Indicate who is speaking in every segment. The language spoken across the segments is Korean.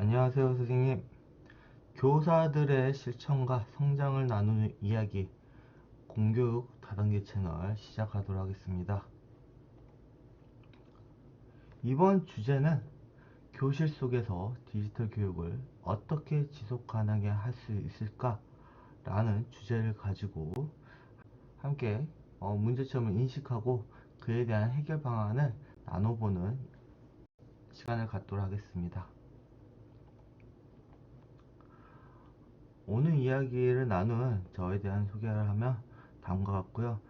Speaker 1: 안녕하세요, 선생님. 교사들의 실천과 성장을 나누는 이야기, 공교육 다단계 채널 시작하도록 하겠습니다. 이번 주제는 교실 속에서 디지털 교육을 어떻게 지속 가능하게 할 수 있을까? 라는 주제를 가지고 함께 문제점을 인식하고 그에 대한 해결 방안을 나눠보는 시간을 갖도록 하겠습니다. 오늘 이야기를 나눈 저에 대한 소개를 하면 다음과 같고요.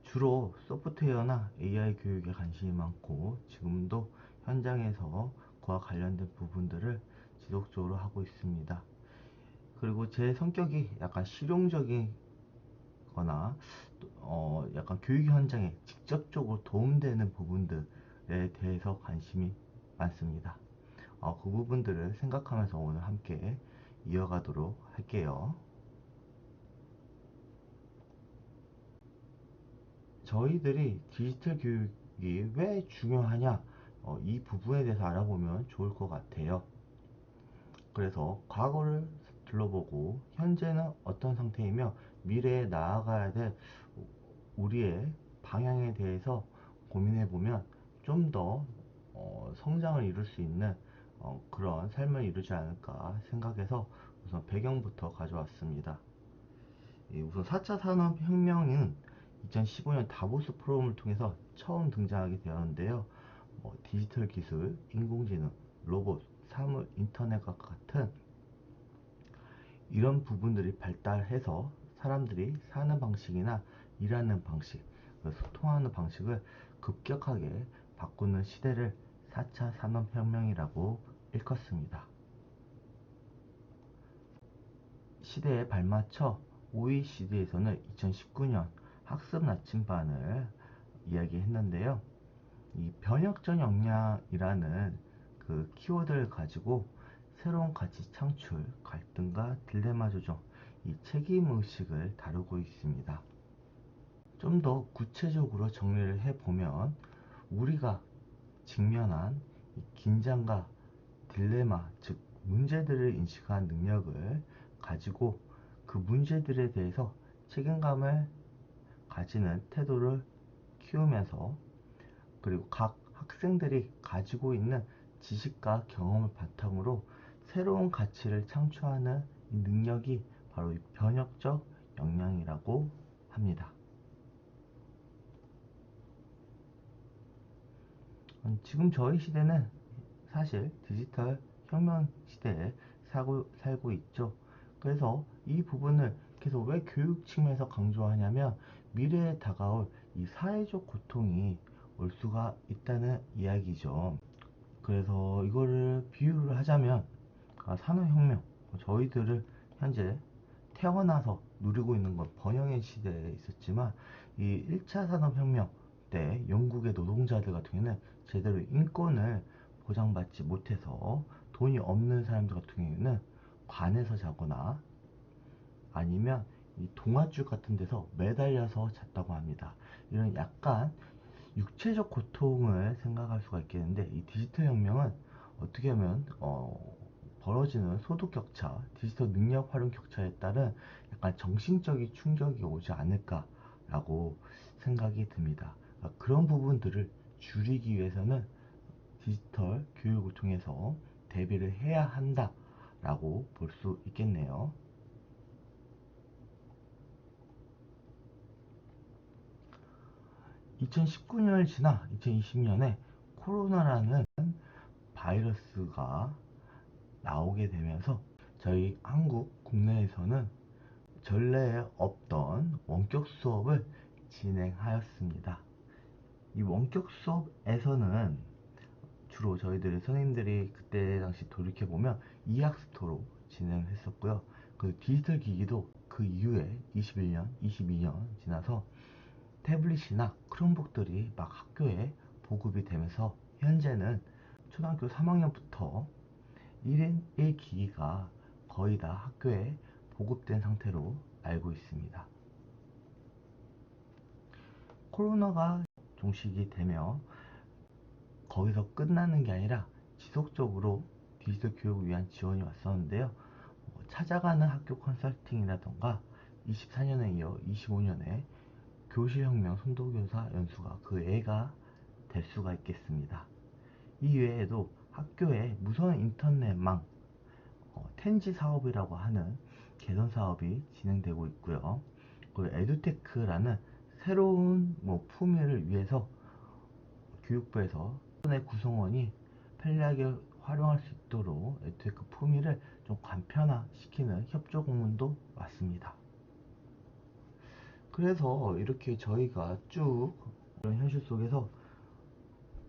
Speaker 1: 주로 소프트웨어나 AI 교육에 관심이 많고 지금도 현장에서 그와 관련된 부분들을 지속적으로 하고 있습니다. 그리고 제 성격이 약간 실용적이거나 약간 교육 현장에 직접적으로 도움되는 부분들에 대해서 관심이 많습니다. 그 부분들을 생각하면서 오늘 함께 이어가도록 할게요. 저희들이 디지털 교육이 왜 중요하냐, 이 부분에 대해서 알아보면 좋을 것 같아요. 그래서 과거를 둘러보고 현재는 어떤 상태이며 미래에 나아가야 될 우리의 방향에 대해서 고민해 보면 좀 더 성장을 이룰 수 있는 그런 삶을 이루지 않을까 생각해서 우선 배경부터 가져왔습니다. 우선 4차 산업혁명은 2015년 다보스 포럼을 통해서 처음 등장하게 되었는데요. 디지털 기술, 인공지능, 로봇, 사물, 인터넷과 같은 이런 부분들이 발달해서 사람들이 사는 방식이나 일하는 방식, 소통하는 방식을 급격하게 바꾸는 시대를 4차 산업혁명이라고 일컫습니다. 시대에 발맞춰 OECD에서는 2019년 학습 나침반을 이야기했는데요. 이 변혁적 역량이라는 그 키워드를 가지고 새로운 가치 창출, 갈등과 딜레마 조정, 이 책임 의식을 다루고 있습니다. 좀 더 구체적으로 정리를 해보면 우리가 직면한 이 긴장과 딜레마, 즉 문제들을 인식한 능력을 가지고 그 문제들에 대해서 책임감을 가지는 태도를 키우면서 그리고 각 학생들이 가지고 있는 지식과 경험을 바탕으로 새로운 가치를 창출하는 이 능력이 바로 이 변혁적 역량이라고 합니다. 지금 저희 시대는 사실 디지털 혁명 시대에 살고 있죠. 그래서 이 부분을 계속 왜 교육 측면에서 강조하냐면 미래에 다가올 이 사회적 고통이 올 수가 있다는 이야기죠. 그래서 이거를 비유를 하자면 산업혁명, 저희들을 현재 태어나서 누리고 있는 건 번영의 시대에 있었지만 이 1차 산업혁명 때 영국의 노동자들 같은 경우는 제대로 인권을 보장받지 못해서 돈이 없는 사람들 같은 경우에는 관에서 자거나 아니면 이 동아줄 같은 데서 매달려서 잤다고 합니다. 이런 약간 육체적 고통을 생각할 수가 있겠는데 이 디지털 혁명은 어떻게 하면 벌어지는 소득 격차, 디지털 능력 활용 격차에 따른 약간 정신적인 충격이 오지 않을까라고 생각이 듭니다. 그런 부분들을 줄이기 위해서는 디지털 교육을 통해서 대비를 해야 한다라고 볼 수 있겠네요. 2019년을 지나 2020년에 코로나라는 바이러스가 나오게 되면서 저희 한국 국내에서는 전례에 없던 원격 수업을 진행하였습니다. 이 원격 수업에서는 주로 저희들의 선생님들이 그때 당시 돌이켜보면 이학스토로 진행했었고요. 그 디지털 기기도 그 이후에 21년, 22년 지나서 태블릿이나 크롬북들이 막 학교에 보급이 되면서 현재는 초등학교 3학년부터 1인 1기기가 거의 다 학교에 보급된 상태로 알고 있습니다. 코로나가 종식이 되며 거기서 끝나는 게 아니라 지속적으로 디지털 교육을 위한 지원이 왔었는데요. 찾아가는 학교 컨설팅이라던가 24년에 이어 25년에 교실혁명 선도교사 연수가 그 애가 될 수가 있겠습니다. 이 외에도 학교에 무선 인터넷망 텐지 사업이라고 하는 개선 사업이 진행되고 있고요. 그리고 에듀테크라는 새로운 품위를 위해서 교육부에서 의 구성원이 편리하게 활용할 수 있도록 에듀테크 품위를 좀 간편화시키는 협조 공문도 왔습니다. 그래서 이렇게 저희가 쭉 이런 현실 속에서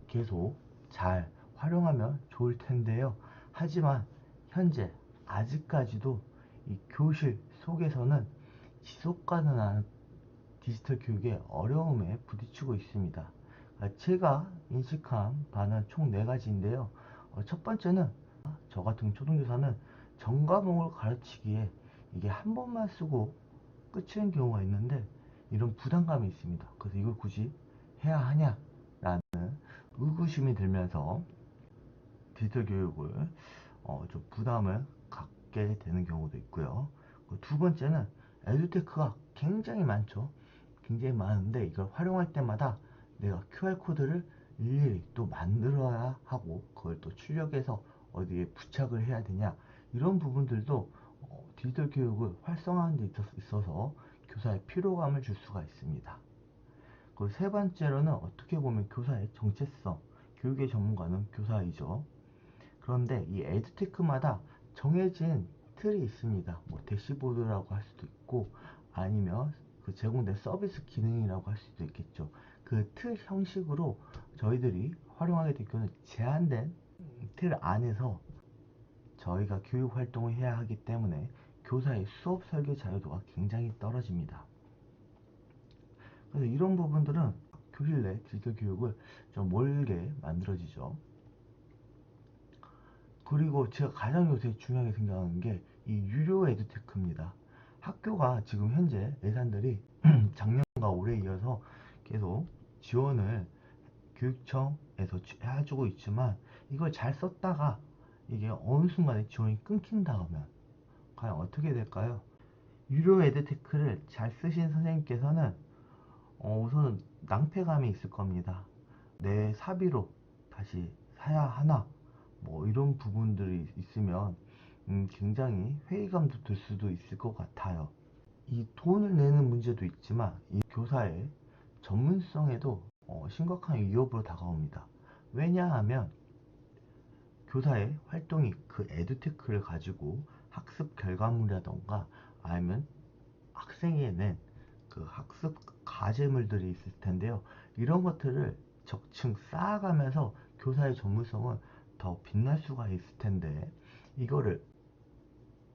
Speaker 1: 계속 잘 활용하면 좋을 텐데요. 하지만 현재 아직까지도 이 교실 속에서는 지속 가능한 디지털 교육의 어려움에 부딪히고 있습니다. 제가 인식한 바는 총 4가지인데요. 첫 번째는 저 같은 초등교사는 전 과목을 가르치기에 이게 한 번만 쓰고 끝인 경우가 있는데 이런 부담감이 있습니다. 그래서 이걸 굳이 해야 하냐라는 의구심이 들면서 디지털 교육을 좀 부담을 갖게 되는 경우도 있고요. 두 번째는 에듀테크가 굉장히 많죠. 굉장히 많은데 이걸 활용할 때마다 내가 QR코드를 일일이 또 만들어야 하고 그걸 또 출력해서 어디에 부착을 해야 되냐 이런 부분들도 디지털 교육을 활성화하는 데 있어서 교사의 피로감을 줄 수가 있습니다. 그리고 세 번째로는 어떻게 보면 교사의 정체성, 교육의 전문가는 교사이죠. 그런데 이 에듀테크마다 정해진 틀이 있습니다. 대시보드라고 할 수도 있고 아니면 그 제공된 서비스 기능이라고 할 수도 있겠죠. 그 틀 형식으로 저희들이 활용하게 될 경우는 제한된 틀 안에서 저희가 교육 활동을 해야 하기 때문에 교사의 수업 설계 자유도가 굉장히 떨어집니다. 그래서 이런 부분들은 교실 내 디지털 교육을 좀 멀게 만들어지죠. 그리고 제가 가장 요새 중요하게 생각하는 게 이 유료 에듀테크입니다. 학교가 지금 현재 예산들이 작년과 올해 이어서 계속 지원을 교육청에서 해주고 있지만 이걸 잘 썼다가 이게 어느 순간에 지원이 끊긴다면 과연 어떻게 될까요? 유료 에듀테크를 잘 쓰신 선생님께서는 우선은 낭패감이 있을 겁니다. 내 사비로 다시 사야 하나 이런 부분들이 있으면 굉장히 회의감도 들 수도 있을 것 같아요. 이 돈을 내는 문제도 있지만 이 교사의 전문성에도 심각한 위협으로 다가옵니다. 왜냐하면 교사의 활동이 그 에듀테크를 가지고 학습 결과물이라던가 아니면 학생이 낸 그 학습 과제물들이 있을 텐데요. 이런 것들을 적층 쌓아가면서 교사의 전문성을 더 빛날 수가 있을 텐데 이거를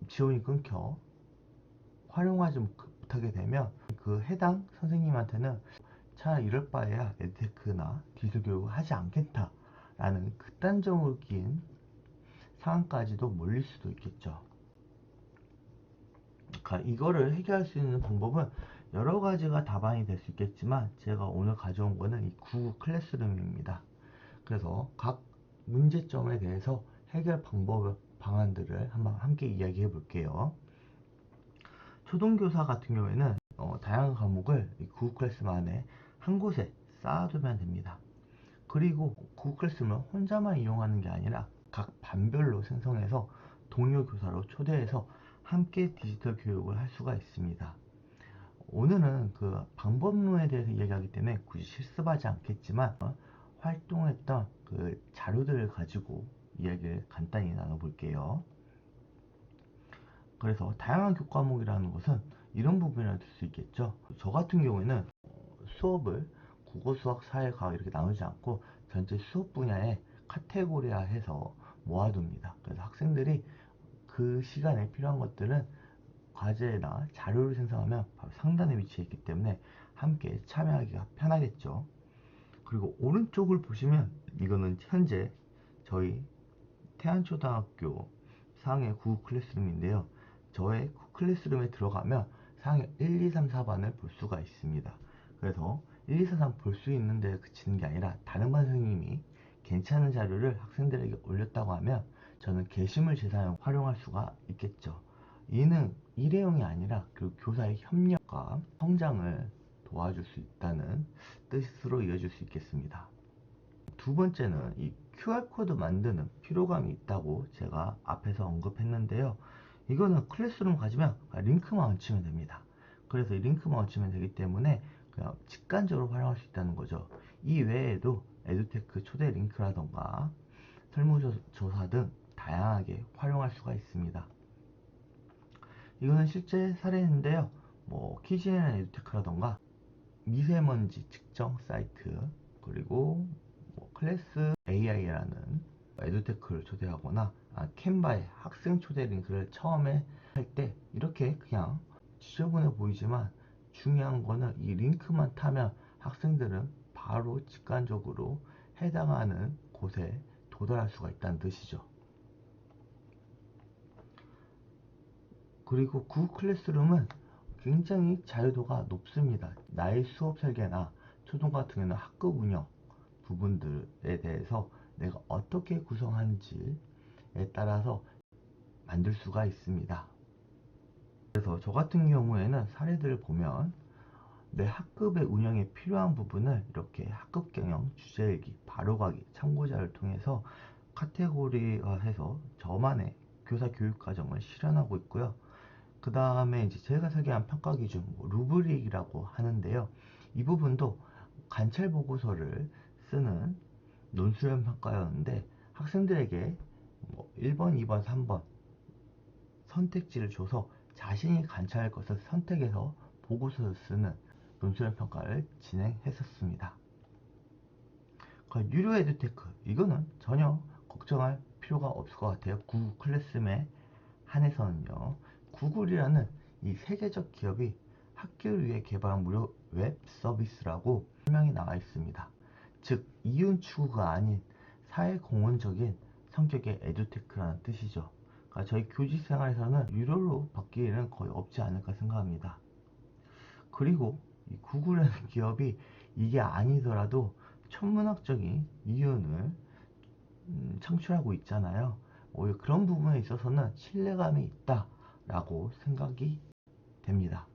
Speaker 1: 지원이 끊겨 활용하지 못하게 되면 그 해당 선생님한테는 차라리 이럴 바에야 에듀테크나 디지털 교육을 하지 않겠다라는 극단적인 상황까지도 몰릴 수도 있겠죠. 그러니까 이거를 해결할 수 있는 방법은 여러 가지가 답안이 될 수 있겠지만 제가 오늘 가져온 거는 이 구글 클래스룸입니다. 그래서 각 문제점에 대해서 해결 방안들을 한번 함께 이야기해 볼게요. 초등교사 같은 경우에는 다양한 과목을 이 구글 클래스룸 안에 한 곳에 쌓아두면 됩니다. 그리고 구글 클래스룸을 혼자만 이용하는 게 아니라 각 반별로 생성해서 동료 교사로 초대해서 함께 디지털 교육을 할 수가 있습니다. 오늘은 그 방법론에 대해서 이야기하기 때문에 굳이 실습하지 않겠지만 활동했던 그 자료들을 가지고 이야기를 간단히 나눠볼게요. 그래서 다양한 교과목이라는 것은 이런 부분이라 될 수 있겠죠. 저 같은 경우에는 수업을 국어, 수학, 사회, 과학 이렇게 나누지 않고 전체 수업 분야에 카테고리화해서 모아둡니다. 그래서 학생들이 그 시간에 필요한 것들은 과제나 자료를 생성하면 바로 상단에 위치해 있기 때문에 함께 참여하기가 편하겠죠. 그리고 오른쪽을 보시면 이거는 현재 저희 태안초등학교 상해 구글 클래스룸인데요. 저의 클래스룸에 들어가면 상해 1, 2, 3, 4반을 볼 수가 있습니다. 그래서 1, 2, 4, 3 볼 수 있는 데 그치는 게 아니라 다른 반 선생님이 괜찮은 자료를 학생들에게 올렸다고 하면 저는 게시물 재사용 활용할 수가 있겠죠. 이는 일회용이 아니라 그 교사의 협력과 성장을 도와줄 수 있다는 뜻으로 이어질 수 있겠습니다. 두 번째는 이 QR코드 만드는 피로감이 있다고 제가 앞에서 언급했는데요. 이거는 클래스룸 가지면 링크만 얹히면 됩니다. 그래서 이 링크만 얹히면 되기 때문에 그냥 직관적으로 활용할 수 있다는 거죠. 이 외에도 에듀테크 초대 링크라던가 설문조사 등 다양하게 활용할 수가 있습니다. 이거는 실제 사례인데요. 키즈앤 에듀테크라던가 미세먼지 측정 사이트, 그리고 클래스 AI라는 에듀테크를 초대하거나 캔바의 학생 초대 링크를 처음에 할 때 이렇게 그냥 지저분해 보이지만 중요한 거는 이 링크만 타면 학생들은 바로 직관적으로 해당하는 곳에 도달할 수가 있다는 뜻이죠. 그리고 구글 클래스룸은 굉장히 자유도가 높습니다. 나의 수업 설계나 초등 같은 경우는 학급 운영 부분들에 대해서 내가 어떻게 구성하는지에 따라서 만들 수가 있습니다. 그래서 저 같은 경우에는 사례들을 보면 내 학급의 운영에 필요한 부분을 이렇게 학급 경영, 주제일기, 바로가기, 참고자를 통해서 카테고리화해서 저만의 교사 교육 과정을 실현하고 있고요. 그 다음에 이제 제가 설계한 평가 기준, 루브릭이라고 하는데요. 이 부분도 관찰 보고서를 쓰는 논술형 평가였는데 학생들에게 1번, 2번, 3번 선택지를 줘서 자신이 관찰할 것을 선택해서 보고서를 쓰는 논술형 평가를 진행했었습니다. 유료 에듀테크, 이거는 전혀 걱정할 필요가 없을 것 같아요. 구글 클래스룸에 한해서는요. 구글이라는 이 세계적 기업이 학교를 위해 개발한 무료 웹 서비스라고 설명이 나와 있습니다. 즉 이윤 추구가 아닌 사회공헌적인 성격의 에듀테크라는 뜻이죠. 그러니까 저희 교직 생활에서는 유료로 받기 일은 거의 없지 않을까 생각합니다. 그리고 이 구글이라는 기업이 이게 아니더라도 천문학적인 이윤을 창출하고 있잖아요. 오히려 그런 부분에 있어서는 신뢰감이 있다라고 생각이 됩니다.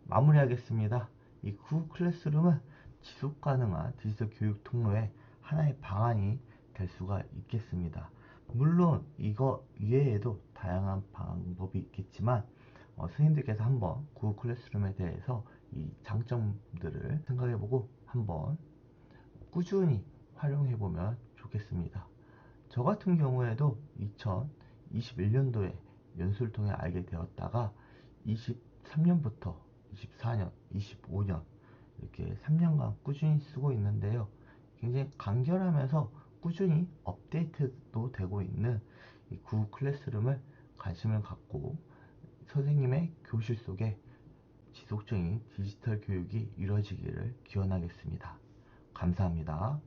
Speaker 1: 마무리하겠습니다. 이 구글 클래스룸은 지속 가능한 디지털 교육 통로의 하나의 방안이 될 수가 있겠습니다. 물론 이거 이외에도 다양한 방법이 있겠지만 선생님들께서 한번 구글 클래스룸에 대해서 이 장점들을 생각해보고 한번 꾸준히 활용해보면 좋겠습니다. 저 같은 경우에도 2021년도에 연수를 통해 알게 되었다가 23년부터 24년, 25년 이렇게 3년간 꾸준히 쓰고 있는데요. 굉장히 간결하면서 꾸준히 업데이트도 되고 있는 이 구글 클래스룸을 관심을 갖고 선생님의 교실 속에 지속적인 디지털 교육이 이루어지기를 기원하겠습니다. 감사합니다.